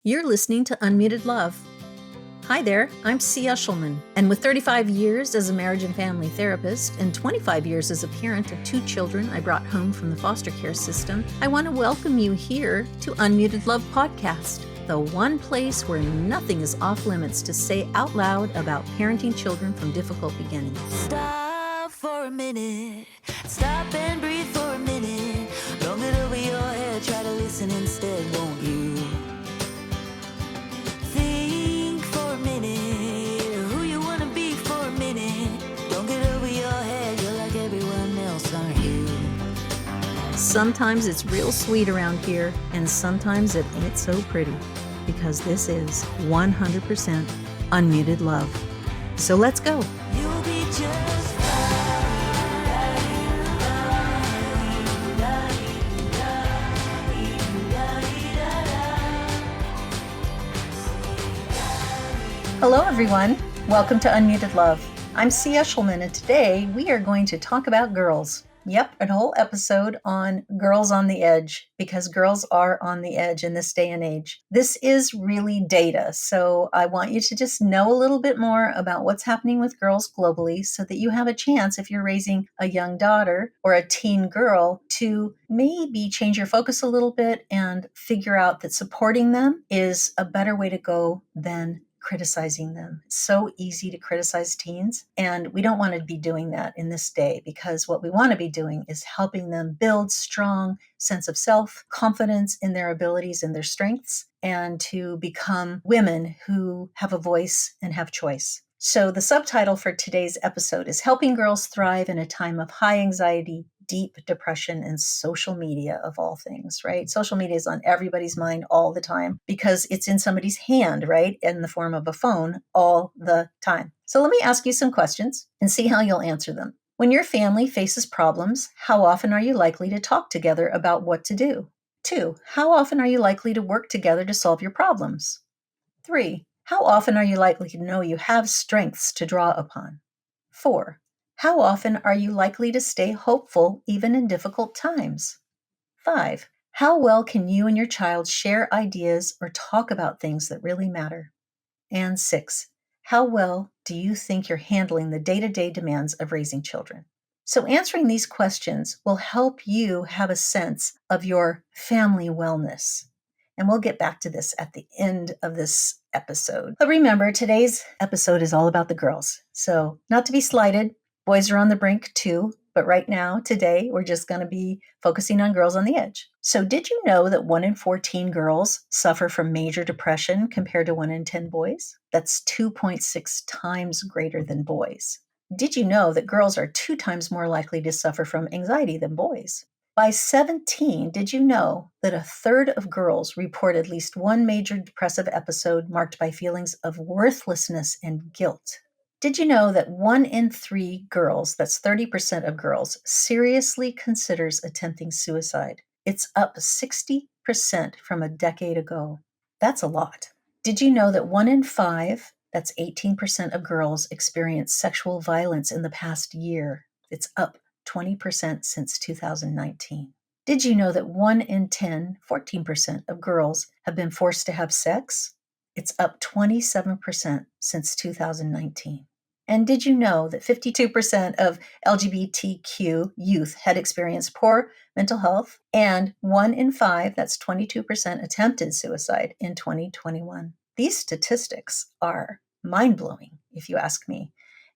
You're listening to Unmuted Love. Hi there, I'm C. Ushelman, and with 35 years as a marriage and family therapist and 25 years as a parent of 2 children I brought home from the foster care system, I want to welcome you here to Unmuted Love Podcast, the one place where nothing is off limits to say out loud about parenting children from difficult beginnings. Stop for a minute, stop and breathe for a minute, long it over your head, try to listen instead, won't you? Think for a minute, who you want to be for a minute, don't get over your head, you're like everyone else, aren't you? Sometimes it's real sweet around here, and sometimes it ain't so pretty, because this is 100% Unmuted Love. So let's go. You'll be just Hello, everyone. Welcome to Unmuted Love. I'm C. Ushelman, and today we are going to talk about girls. Yep, a whole episode on girls on the edge, because girls are on the edge in this day and age. This is really data, so I want you to just know a little bit more about what's happening with girls globally so that you have a chance, if you're raising a young daughter or a teen girl, to maybe change your focus a little bit and figure out that supporting them is a better way to go than criticizing them. It's so easy to criticize teens, and we don't want to be doing that in this day, because what we want to be doing is helping them build strong sense of self, confidence in their abilities and their strengths, and to become women who have a voice and have choice. So the subtitle for today's episode is Helping Girls Thrive in a Time of High Anxiety, Deep Depression, and Social Media, of all things, right? Social media is on everybody's mind all the time because it's in somebody's hand, right? In the form of a phone all the time. So let me ask you some questions and see how you'll answer them. When your family faces problems, how often are you likely to talk together about what to do? 2, how often are you likely to work together to solve your problems? 3, how often are you likely to know you have strengths to draw upon? 4, how often are you likely to stay hopeful even in difficult times? 5, how well can you and your child share ideas or talk about things that really matter? And 6, how well do you think you're handling the day-to-day demands of raising children? So answering these questions will help you have a sense of your family wellness. And we'll get back to this at the end of this episode. But remember, today's episode is all about the girls. So not to be slighted, boys are on the brink too. But right now, today, we're just going to be focusing on girls on the edge. So did you know that 1 in 14 girls suffer from major depression compared to 1 in 10 boys? That's 2.6 times greater than boys. Did you know that girls are 2 times more likely to suffer from anxiety than boys? By 17, did you know that a third of girls report at least one major depressive episode marked by feelings of worthlessness and guilt? Did you know that 1 in 3 girls, that's 30% of girls, seriously considers attempting suicide? It's up 60% from a decade ago. That's a lot. Did you know that 1 in 5, that's 18% of girls, experience sexual violence in the past year? It's up 20% since 2019. Did you know that 1 in 10, 14% of girls have been forced to have sex? It's up 27% since 2019. And did you know that 52% of LGBTQ youth had experienced poor mental health, and 1 in 5, that's 22%, attempted suicide in 2021? These statistics are mind-blowing, if you ask me.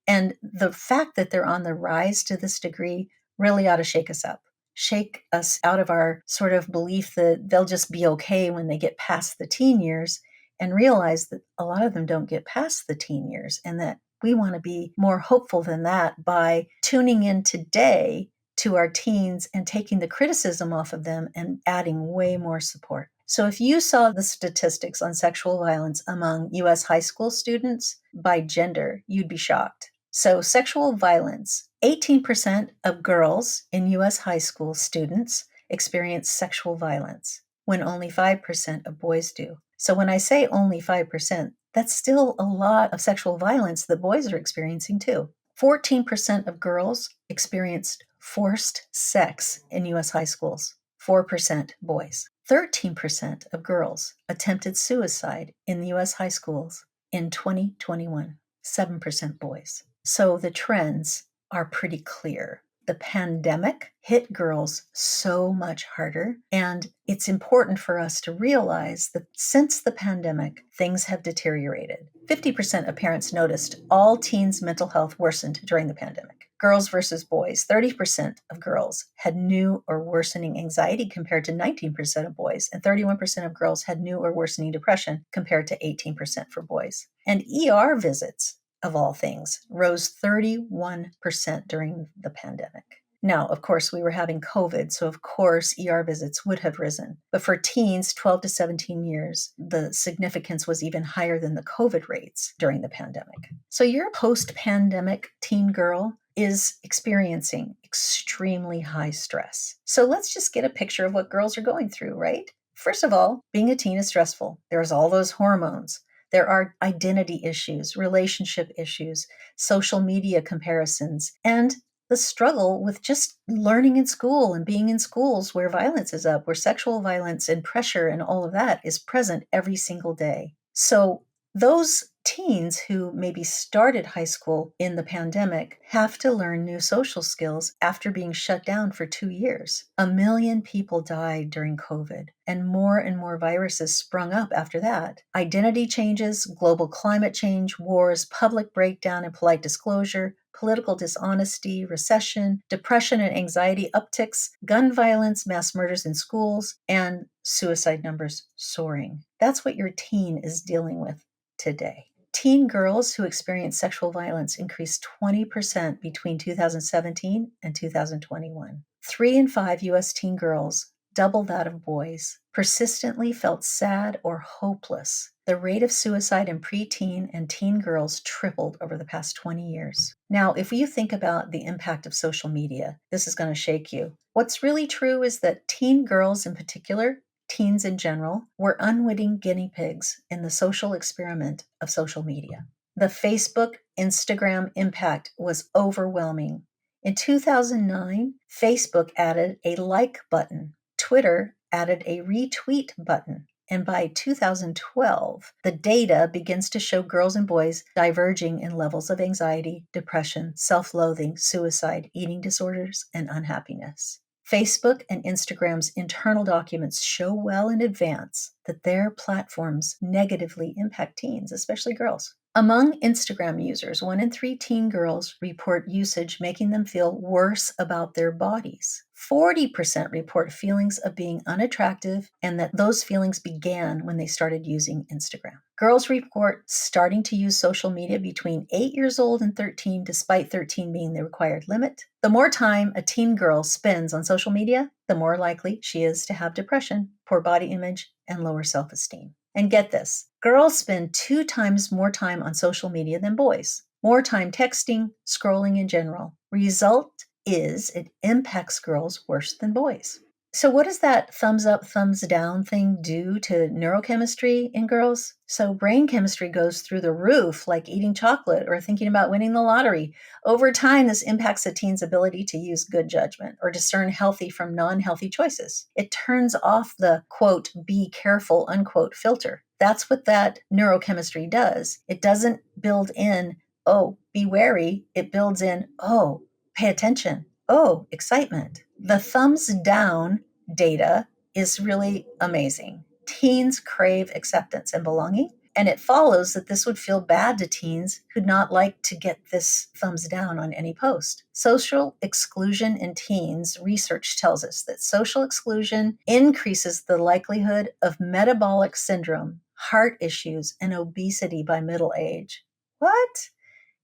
And the fact that they're on the rise to this degree really ought to shake us up. Shake us out of our sort of belief that they'll just be okay when they get past the teen years, and realize that a lot of them don't get past the teen years, and that we want to be more hopeful than that by tuning in today to our teens and taking the criticism off of them and adding way more support. So if you saw the statistics on sexual violence among U.S. high school students by gender, you'd be shocked. So sexual violence, 18% of girls in U.S. high school students experience sexual violence, when only 5% of boys do. So when I say only 5%, that's still a lot of sexual violence that boys are experiencing too. 14% of girls experienced forced sex in U.S. high schools, 4% boys. 13% of girls attempted suicide in the US high schools in 2021, 7% boys. So the trends are pretty clear. The pandemic hit girls so much harder, and it's important for us to realize that since the pandemic, things have deteriorated. 50% of parents noticed all teens' mental health worsened during the pandemic. Girls versus boys, 30% of girls had new or worsening anxiety compared to 19% of boys, and 31% of girls had new or worsening depression compared to 18% for boys. And ER visits, of all things, rose 31% during the pandemic. Now, of course, we were having COVID, so of course ER visits would have risen. But for teens 12 to 17 years, the significance was even higher than the COVID rates during the pandemic. So your post-pandemic teen girl is experiencing extremely high stress. So let's just get a picture of what girls are going through, right? First of all, being a teen is stressful. There's all those hormones. There are identity issues, relationship issues, social media comparisons, and the struggle with just learning in school and being in schools where violence is up, where sexual violence and pressure and all of that is present every single day. So those teens who maybe started high school in the pandemic have to learn new social skills after being shut down for 2 years. 1 million people died during COVID, and more viruses sprung up after that. Identity changes, global climate change, wars, public breakdown and polite disclosure, political dishonesty, recession, depression and anxiety upticks, gun violence, mass murders in schools, and suicide numbers soaring. That's what your teen is dealing with today. Teen girls who experience sexual violence increased 20% between 2017 and 2021. 3 in 5 U.S. teen girls, double that of boys, persistently felt sad or hopeless. The rate of suicide in preteen and teen girls tripled over the past 20 years. Now, if you think about the impact of social media, this is going to shake you. What's really true is that teen girls in particular, teens in general, were unwitting guinea pigs in the social experiment of social media. The Facebook, Instagram impact was overwhelming. In 2009, Facebook added a like button. Twitter added a retweet button. And by 2012, the data begins to show girls and boys diverging in levels of anxiety, depression, self-loathing, suicide, eating disorders, and unhappiness. Facebook and Instagram's internal documents show well in advance that their platforms negatively impact teens, especially girls. Among Instagram users, 1 in 3 teen girls report usage making them feel worse about their bodies. 40% report feelings of being unattractive and that those feelings began when they started using Instagram. Girls report starting to use social media between 8 years old and 13, despite 13 being the required limit. The more time a teen girl spends on social media, the more likely she is to have depression, poor body image, and lower self-esteem. And get this, girls spend 2 times more time on social media than boys. More time texting, scrolling in general. Result is it impacts girls worse than boys. So what does that thumbs up, thumbs down thing do to neurochemistry in girls? So brain chemistry goes through the roof, like eating chocolate or thinking about winning the lottery. Over time, this impacts a teen's ability to use good judgment or discern healthy from non-healthy choices. It turns off the, quote, be careful, unquote, filter. That's what that neurochemistry does. It doesn't build in, oh, be wary. It builds in, oh, pay attention. Oh, excitement. The thumbs down data is really amazing. Teens crave acceptance and belonging, and it follows that this would feel bad to teens who'd not like to get this thumbs down on any post. Social exclusion in teens, research tells us that social exclusion increases the likelihood of metabolic syndrome, heart issues, and obesity by middle age. What?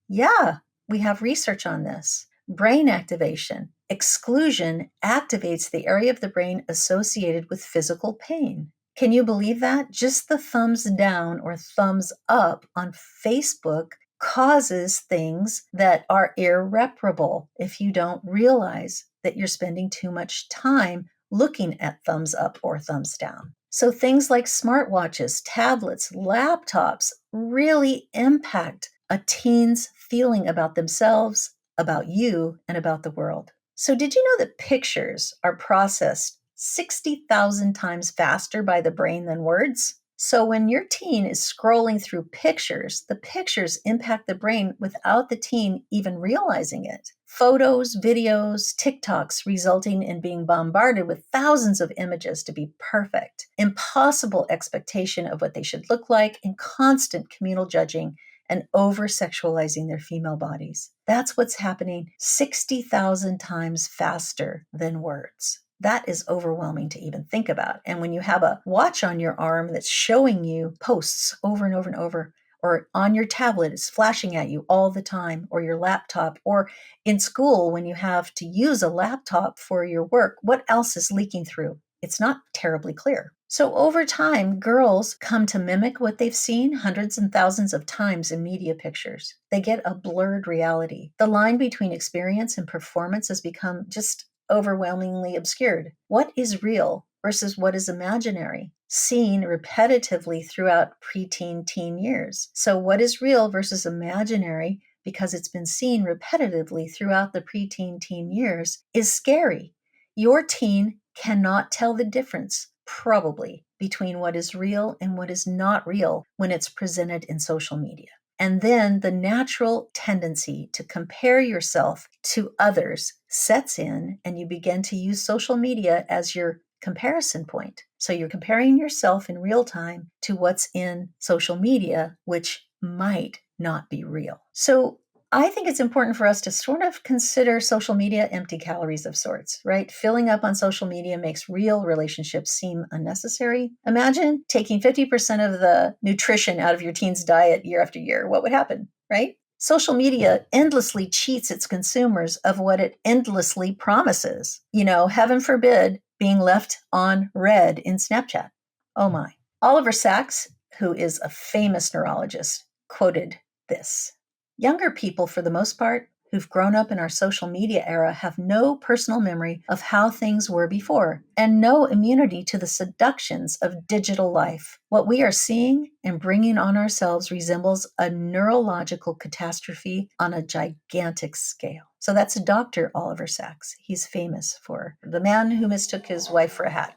Yeah, we have research on this. Brain activation. Exclusion activates the area of the brain associated with physical pain. Can you believe that? Just the thumbs down or thumbs up on Facebook causes things that are irreparable if you don't realize that you're spending too much time looking at thumbs up or thumbs down. So things like smartwatches, tablets, laptops really impact a teen's feeling about themselves, about you, and about the world. So did you know that pictures are processed 60,000 times faster by the brain than words. So when your teen is scrolling through pictures, the pictures impact the brain without the teen even realizing it. Photos, videos, TikToks resulting in being bombarded with thousands of images to be perfect, impossible expectation of what they should look like, and constant communal judging and over-sexualizing their female bodies. That's what's happening 60,000 times faster than words. That is overwhelming to even think about. And when you have a watch on your arm that's showing you posts over and over and over, or on your tablet, it's flashing at you all the time, or your laptop, or in school when you have to use a laptop for your work, what else is leaking through? It's not terribly clear. So over time, girls come to mimic what they've seen hundreds and thousands of times in media pictures. They get a blurred reality. The line between experience and performance has become just overwhelmingly obscured. What is real versus what is imaginary? Seen repetitively throughout preteen, teen years. So what is real versus imaginary, because it's been seen repetitively throughout the preteen, teen years, is scary. Your teen cannot tell the difference, probably, between what is real and what is not real when it's presented in social media. And then the natural tendency to compare yourself to others sets in, and you begin to use social media as your comparison point. So you're comparing yourself in real time to what's in social media, which might not be real. So I think it's important for us to sort of consider social media empty calories of sorts, right? Filling up on social media makes real relationships seem unnecessary. Imagine taking 50% of the nutrition out of your teen's diet year after year. What would happen, right? Social media endlessly cheats its consumers of what it endlessly promises. Heaven forbid being left on red in Snapchat. Oh my. Oliver Sacks, who is a famous neurologist, quoted this. Younger people, for the most part, who've grown up in our social media era have no personal memory of how things were before and no immunity to the seductions of digital life. What we are seeing and bringing on ourselves resembles a neurological catastrophe on a gigantic scale. So that's Dr. Oliver Sacks. He's famous for The Man Who Mistook His Wife for a Hat.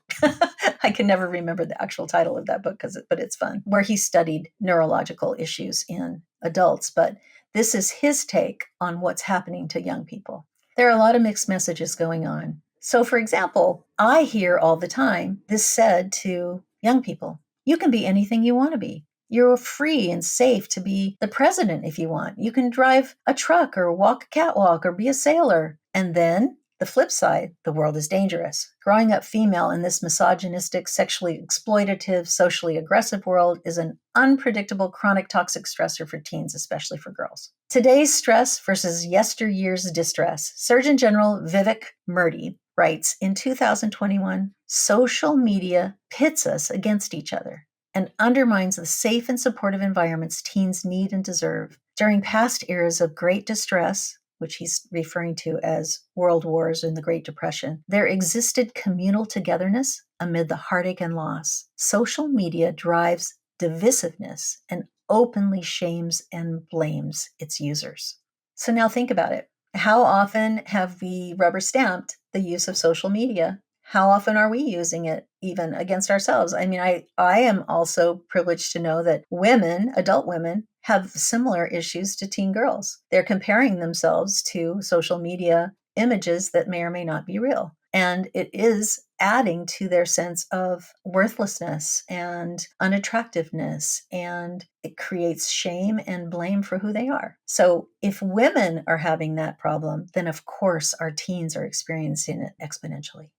I can never remember the actual title of that book, but it's fun, where he studied neurological issues in adults. But this is his take on what's happening to young people. There are a lot of mixed messages going on. So, for example, I hear all the time this said to young people: you can be anything you want to be. You're free and safe to be the president if you want. You can drive a truck or walk a catwalk or be a sailor. And then the flip side, the world is dangerous. Growing up female in this misogynistic, sexually exploitative, socially aggressive world is an unpredictable, chronic, toxic stressor for teens, especially for girls. Today's stress versus yesteryear's distress. Surgeon General Vivek Murthy writes in 2021, social media pits us against each other and undermines the safe and supportive environments teens need and deserve. During past eras of great distress, which he's referring to as world wars and the Great Depression, there existed communal togetherness amid the heartache and loss. Social media drives divisiveness and openly shames and blames its users. So now think about it. How often have we rubber stamped the use of social media? How often are we using it even against ourselves? I mean, I am also privileged to know that women, adult women, have similar issues to teen girls. They're comparing themselves to social media images that may or may not be real. And it is adding to their sense of worthlessness and unattractiveness, and it creates shame and blame for who they are. So if women are having that problem, then of course our teens are experiencing it exponentially.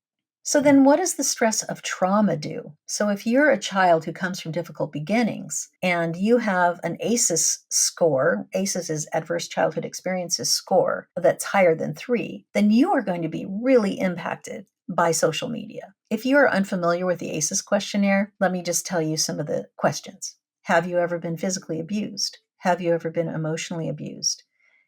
So then what does the stress of trauma do? So if you're a child who comes from difficult beginnings and you have an ACEs score, ACEs is Adverse Childhood Experiences score, that's higher than 3, then you are going to be really impacted by social media. If you are unfamiliar with the ACEs questionnaire, let me just tell you some of the questions. Have you ever been physically abused? Have you ever been emotionally abused?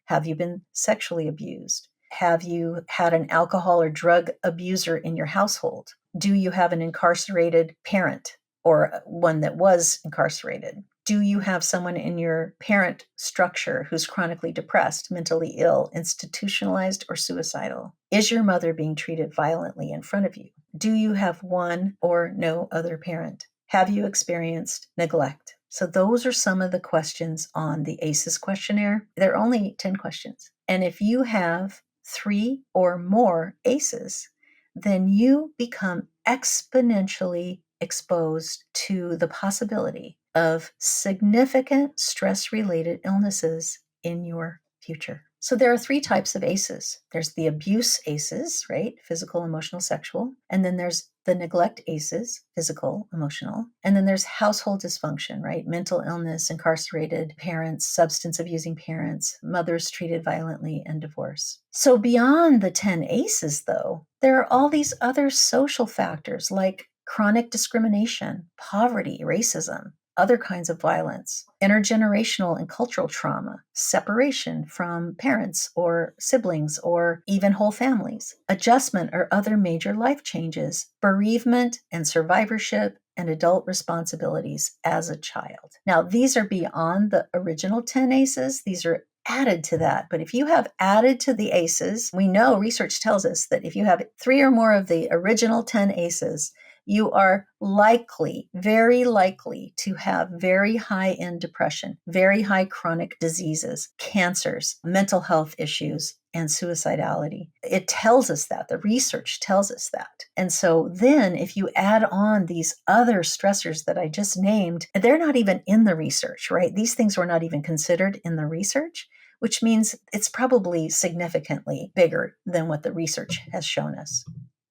Have you been sexually abused? Have you had an alcohol or drug abuser in your household? Do you have an incarcerated parent or one that was incarcerated? Do you have someone in your parent structure who's chronically depressed, mentally ill, institutionalized, or suicidal? Is your mother being treated violently in front of you? Do you have one or no other parent? Have you experienced neglect? So those are some of the questions on the ACEs questionnaire. There are only 10 questions. And if you have 3 or more ACEs, then you become exponentially exposed to the possibility of significant stress-related illnesses in your future. So there are 3 types of ACEs. There's the abuse ACEs, right? Physical, emotional, sexual. And then there's the neglect ACEs, physical, emotional. And then there's household dysfunction, right? Mental illness, incarcerated parents, substance abusing parents, mothers treated violently, and divorce. So beyond the 10 ACEs, though, there are all these other social factors like chronic discrimination, poverty, racism, other kinds of violence, intergenerational and cultural trauma, separation from parents or siblings or even whole families, adjustment or other major life changes, bereavement and survivorship, and adult responsibilities as a child. Now, these are beyond the original 10 ACEs. These are added to that. But if you have added to the ACEs, we know research tells us that if you have 3 or more of the original 10 ACEs, you are likely, very likely to have very high-end depression, very high chronic diseases, cancers, mental health issues, and suicidality. It tells us that. The research tells us that. And so then if you add on these other stressors that I just named, they're not even in the research, right? These things were not even considered in the research, which means it's probably significantly bigger than what the research has shown us.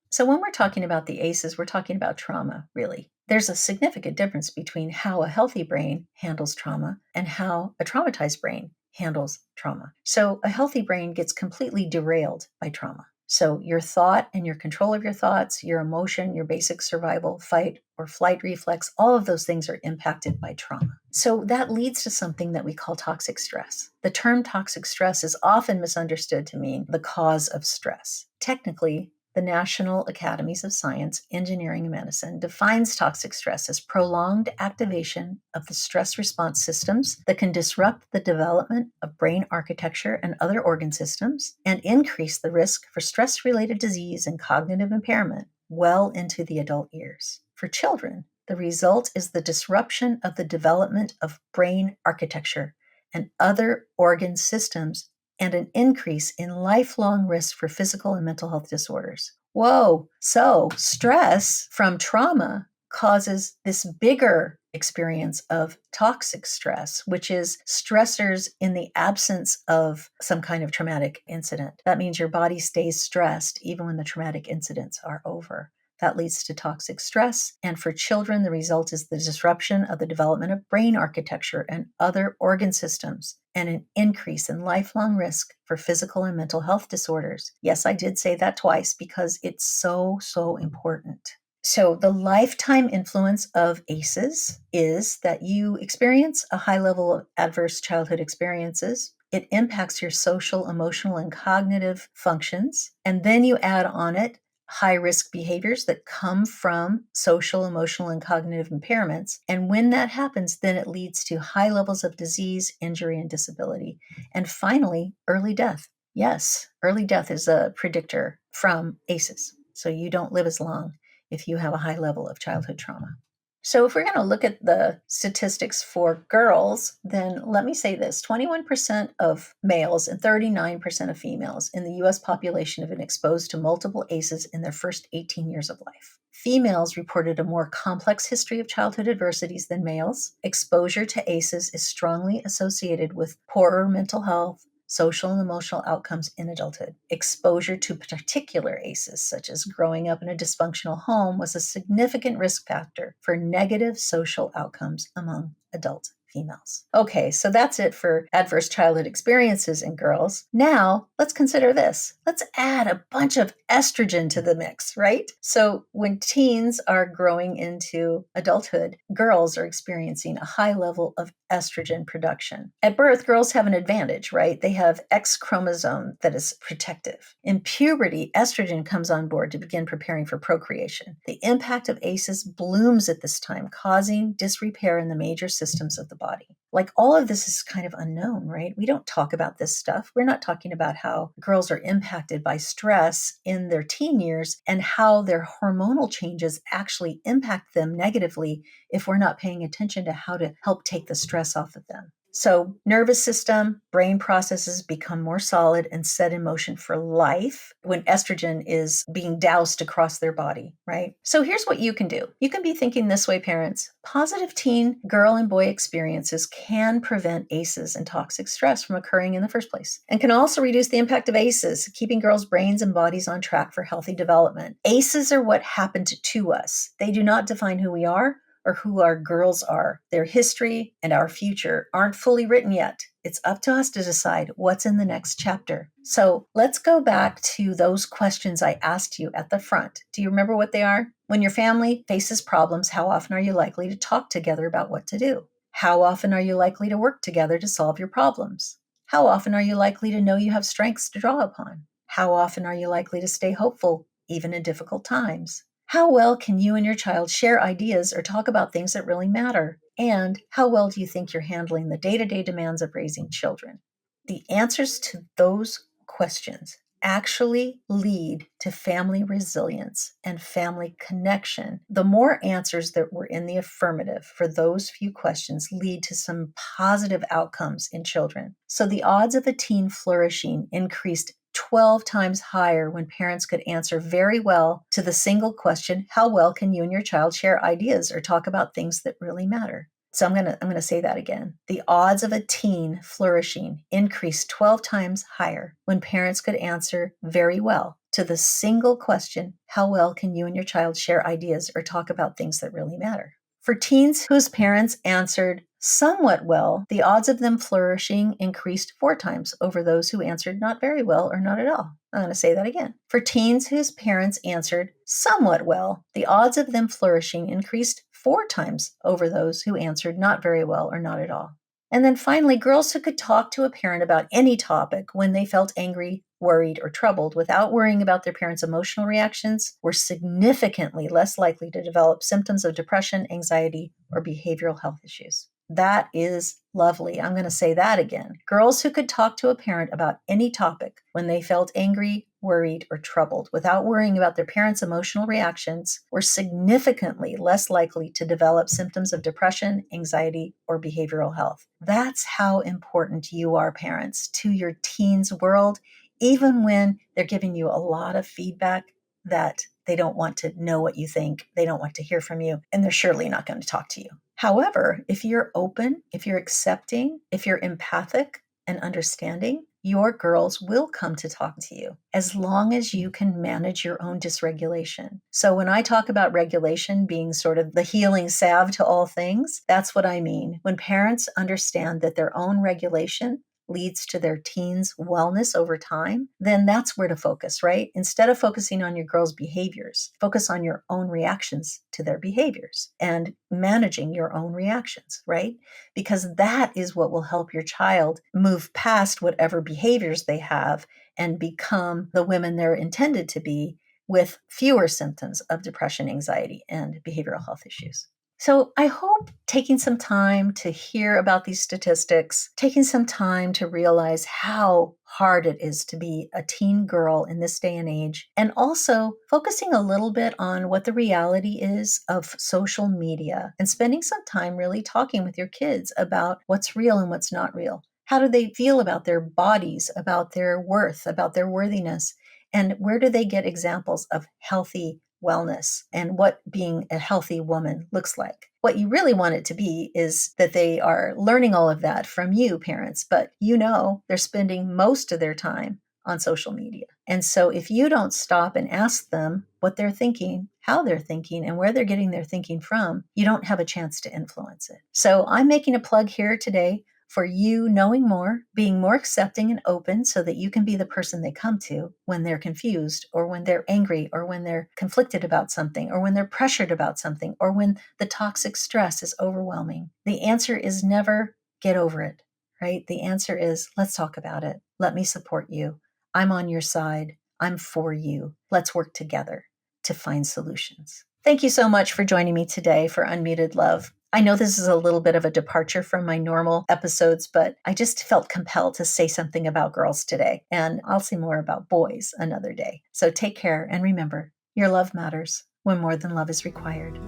So when we're talking about the ACEs, we're talking about trauma, really. There's a significant difference between how a healthy brain handles trauma and how a traumatized brain handles trauma. So a healthy brain gets completely derailed by trauma. So your thought and your control of your thoughts, your emotion, your basic survival, fight or flight reflex, all of those things are impacted by trauma. So that leads to something that we call toxic stress. The term toxic stress is often misunderstood to mean the cause of stress. Technically, the National Academies of Science, Engineering, and Medicine defines toxic stress as prolonged activation of the stress response systems that can disrupt the development of brain architecture and other organ systems and increase the risk for stress-related disease and cognitive impairment well into the adult years. For children, the result is the disruption of the development of brain architecture and other organ systems and an increase in lifelong risk for physical and mental health disorders. Whoa, so stress from trauma causes this bigger experience of toxic stress, which is stressors in the absence of some kind of traumatic incident. That means your body stays stressed even when the traumatic incidents are over. That leads to toxic stress. And for children, the result is the disruption of the development of brain architecture and other organ systems, and an increase in lifelong risk for physical and mental health disorders. Yes, I did say that twice because it's so, so important. So the lifetime influence of ACEs is that you experience a high level of adverse childhood experiences. It impacts your social, emotional, and cognitive functions. And then you add on it high-risk behaviors that come from social, emotional, and cognitive impairments. And when that happens, then it leads to high levels of disease, injury, and disability. And finally, early death. Yes, early death is a predictor from ACEs. So you don't live as long if you have a high level of childhood trauma. So if we're going to look at the statistics for girls, then let me say this. 21% of males and 39% of females in the U.S. population have been exposed to multiple ACEs in their first 18 years of life. Females reported a more complex history of childhood adversities than males. Exposure to ACEs is strongly associated with poorer mental health, social and emotional outcomes in adulthood. Exposure to particular ACEs, such as growing up in a dysfunctional home, was a significant risk factor for negative social outcomes among adult females. Okay, so that's it for adverse childhood experiences in girls. Now, let's consider this. Let's add a bunch of estrogen to the mix, right? So when teens are growing into adulthood, girls are experiencing a high level of estrogen production. At birth, girls have an advantage, right? They have X chromosome that is protective. In puberty, estrogen comes on board to begin preparing for procreation. The impact of ACEs blooms at this time, causing disrepair in the major systems of the body. Like all of this is kind of unknown, right? We don't talk about this stuff. We're not talking about how girls are impacted by stress in their teen years and how their hormonal changes actually impact them negatively if we're not paying attention to how to help take the stress off of them. So, nervous system, brain processes become more solid and set in motion for life when estrogen is being doused across their body, right? So, here's what you can do. You can be thinking this way, parents. Positive teen girl and boy experiences can prevent ACEs and toxic stress from occurring in the first place, and can also reduce the impact of ACEs, keeping girls' brains and bodies on track for healthy development. ACEs are what happened to us. They do not define who we are or who our girls are. Their history and our future aren't fully written yet. It's up to us to decide what's in the next chapter. So let's go back to those questions I asked you at the front. Do you remember what they are? When your family faces problems, how often are you likely to talk together about what to do? How often are you likely to work together to solve your problems? How often are you likely to know you have strengths to draw upon? How often are you likely to stay hopeful, even in difficult times? How well can you and your child share ideas or talk about things that really matter? And how well do you think you're handling the day-to-day demands of raising children? The answers to those questions actually lead to family resilience and family connection. The more answers that were in the affirmative for those few questions lead to some positive outcomes in children. So the odds of a teen flourishing increased 12 times higher when parents could answer very well to the single question, how well can you and your child share ideas or talk about things that really matter? So I'm going to say that again. The odds of a teen flourishing increased 12 times higher when parents could answer very well to the single question, how well can you and your child share ideas or talk about things that really matter? For teens whose parents answered somewhat well, the odds of them flourishing increased 4 times over those who answered not very well or not at all. I'm going to say that again. For teens whose parents answered somewhat well, the odds of them flourishing increased 4 times over those who answered not very well or not at all. And then finally, girls who could talk to a parent about any topic when they felt angry, worried, or troubled without worrying about their parents' emotional reactions were significantly less likely to develop symptoms of depression, anxiety, or behavioral health issues. That is lovely. I'm going to say that again. Girls who could talk to a parent about any topic when they felt angry, worried, or troubled without worrying about their parents' emotional reactions were significantly less likely to develop symptoms of depression, anxiety, or behavioral health. That's how important you are, parents, to your teens' world, even when they're giving you a lot of feedback that they don't want to know what you think, they don't want to hear from you, and they're surely not going to talk to you. However, if you're open, if you're accepting, if you're empathic and understanding, your girls will come to talk to you as long as you can manage your own dysregulation. So when I talk about regulation being sort of the healing salve to all things, that's what I mean. When parents understand that their own regulation leads to their teens' wellness over time, then that's where to focus, right? Instead of focusing on your girls' behaviors, focus on your own reactions to their behaviors and managing your own reactions, right? Because that is what will help your child move past whatever behaviors they have and become the women they're intended to be with fewer symptoms of depression, anxiety, and behavioral health issues. So I hope taking some time to hear about these statistics, taking some time to realize how hard it is to be a teen girl in this day and age, and also focusing a little bit on what the reality is of social media and spending some time really talking with your kids about what's real and what's not real. How do they feel about their bodies, about their worth, about their worthiness, and where do they get examples of healthy wellness and what being a healthy woman looks like? What you really want it to be is that they are learning all of that from you, parents, but they're spending most of their time on social media. And so if you don't stop and ask them what they're thinking, how they're thinking, and where they're getting their thinking from, you don't have a chance to influence it. So I'm making a plug here today for you knowing more, being more accepting and open so that you can be the person they come to when they're confused or when they're angry or when they're conflicted about something or when they're pressured about something or when the toxic stress is overwhelming. The answer is never get over it, right? The answer is let's talk about it. Let me support you. I'm on your side. I'm for you. Let's work together to find solutions. Thank you so much for joining me today for Unmuted Love. I know this is a little bit of a departure from my normal episodes, but I just felt compelled to say something about girls today, and I'll say more about boys another day. So take care, and remember, your love matters when more than love is required.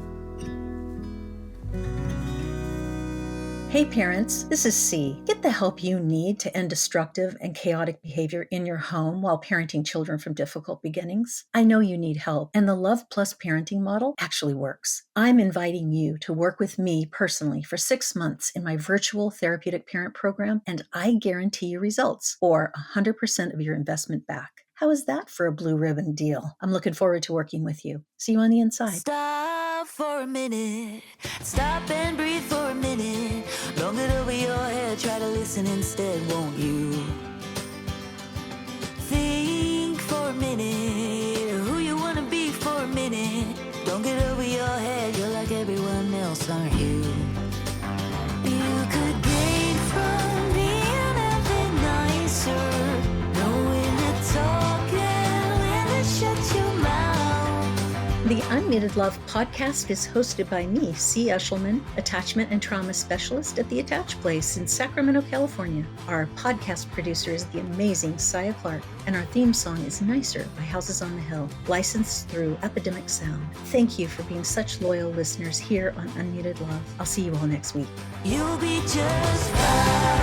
Hey parents, this is C. Get the help you need to end destructive and chaotic behavior in your home while parenting children from difficult beginnings. I know you need help, and the Love Plus parenting model actually works. I'm inviting you to work with me personally for 6 months in my virtual therapeutic parent program, and I guarantee you results or 100% of your investment back. How is that for a blue ribbon deal? I'm looking forward to working with you. See you on the inside. Stop for a minute. Stop and breathe for a minute. Don't get over your head. Try to listen instead, won't you? Think for a minute. Who you want to be for a minute. Don't get over your head. You're like everyone else, aren't you? You could gain from being a bit nicer. Know when to talk and when to shut your mouth. The UnMuted Love podcast is hosted by me, C. Eshelman, attachment and trauma specialist at the Attach Place in Sacramento, California. Our podcast producer is the amazing Saya Clark, and our theme song is Nicer by Houses on the Hill, licensed through Epidemic Sound. Thank you for being such loyal listeners here on UnMuted Love. I'll see you all next week. You'll be just fine.